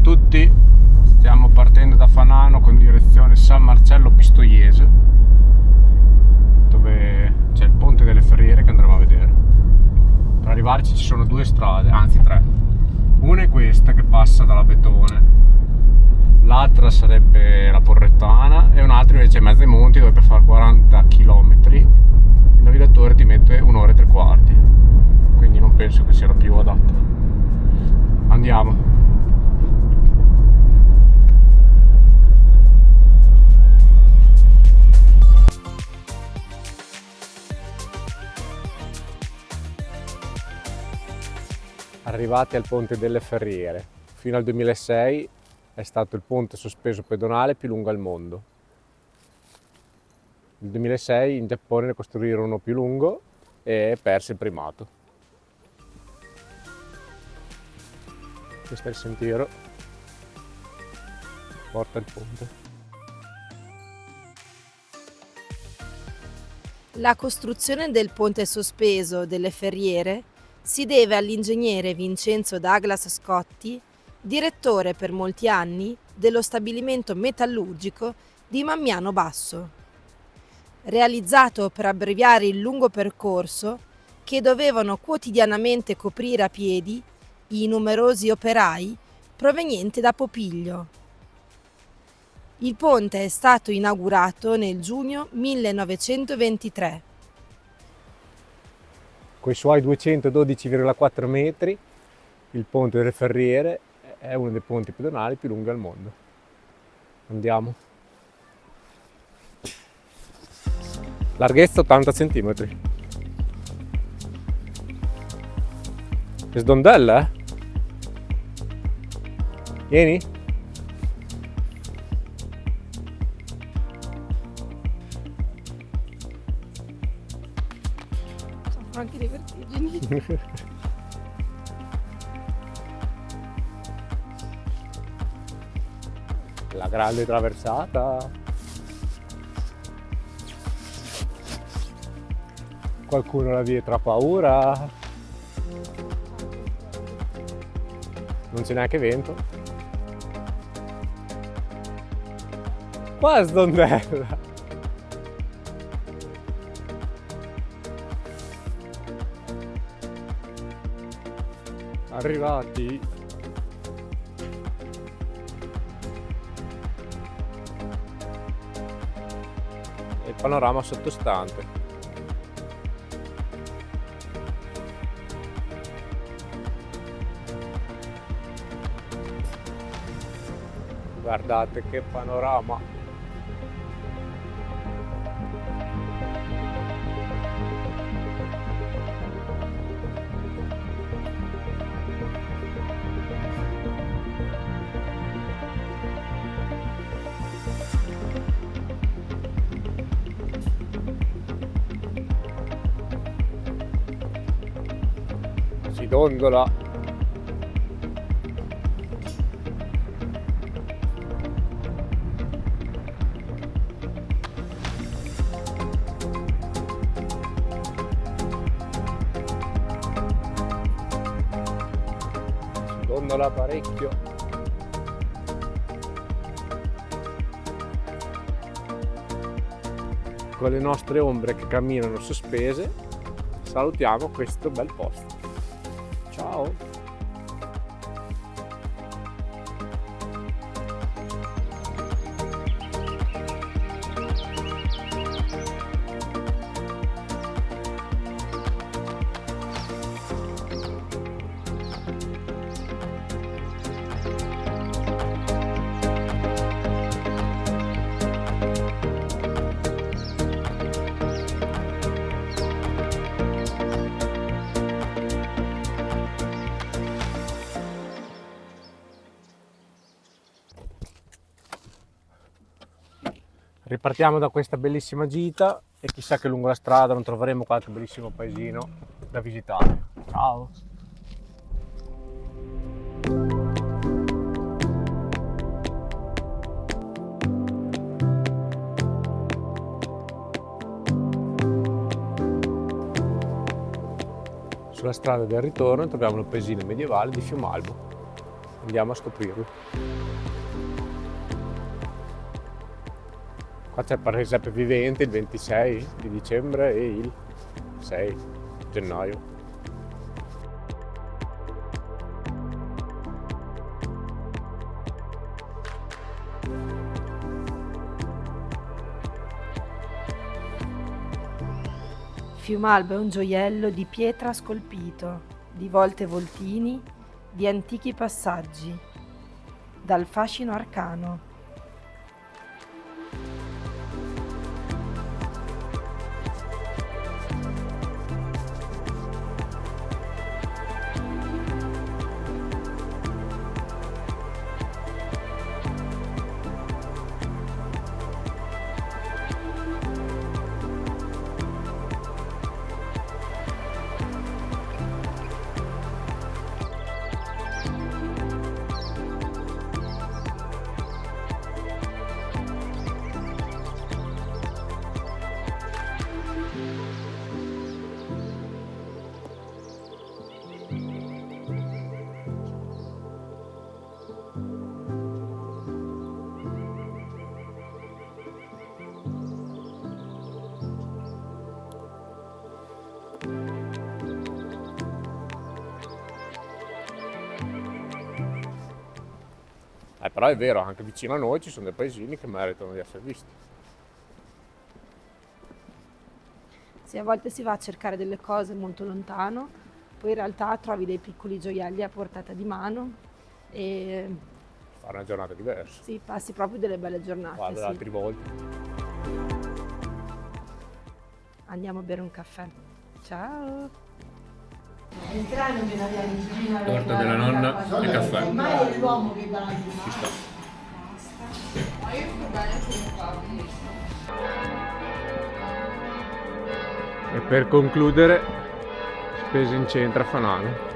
tutti, stiamo partendo da Fanano con direzione San Marcello Pistoiese, dove c'è il ponte delle Ferriere che andremo a vedere. Per arrivarci ci sono due strade, anzi tre. Una è questa che passa dalla Betone, l'altra sarebbe la Porrettana e un'altra invece è mezzo ai monti, dove per fare 40 km il navigatore ti mette un'ora e tre quarti, quindi non penso che sia la più adatta. Andiamo. Arrivati al ponte delle Ferriere. Fino al 2006 è stato il ponte sospeso pedonale più lungo al mondo. Nel 2006 in Giappone ne costruirono uno più lungo e perse il primato. Questo è il sentiero che porta al ponte. La costruzione del ponte sospeso delle Ferriere si deve all'ingegnere Vincenzo Douglas Scotti, direttore per molti anni dello stabilimento metallurgico di Mammiano Basso. Realizzato per abbreviare il lungo percorso che dovevano quotidianamente coprire a piedi i numerosi operai provenienti da Popiglio. Il ponte è stato inaugurato nel giugno 1923. Con i suoi 212,4 metri, il ponte delle Ferriere è uno dei ponti pedonali più lunghi al mondo. Andiamo. Larghezza 80 cm. È sdondella, eh? Vieni? Anche le vertigini. La grande traversata. Qualcuno la vietra paura. Non c'è neanche vento. Qua è sdondella. Arrivati. E il panorama sottostante. Guardate che panorama. Si dondola. Si dondola parecchio. Con le nostre ombre che camminano sospese, salutiamo questo bel posto. Ciao! Ripartiamo da questa bellissima gita e chissà che lungo la strada non troveremo qualche bellissimo paesino da visitare. Ciao! Sulla strada del ritorno troviamo il paesino medievale di Fiumalbo. Andiamo a scoprirlo. Qua c'è il presepe vivente il 26 di dicembre e il 6 gennaio. Fiumalba è un gioiello di pietra scolpito, di volte e voltini, di antichi passaggi, dal fascino arcano. Però è vero, anche vicino a noi ci sono dei paesini che meritano di essere visti. Sì, a volte si va a cercare delle cose molto lontano, poi in realtà trovi dei piccoli gioielli a portata di mano e Fare una giornata diversa. sì, passi proprio delle belle giornate. Guarda, Sì. altri volti. Andiamo a bere un caffè. Ciao! Torta della nonna e caffè. Ormai è l'uomo che dà la Ci sta. E per concludere, spese in centro a Fanano.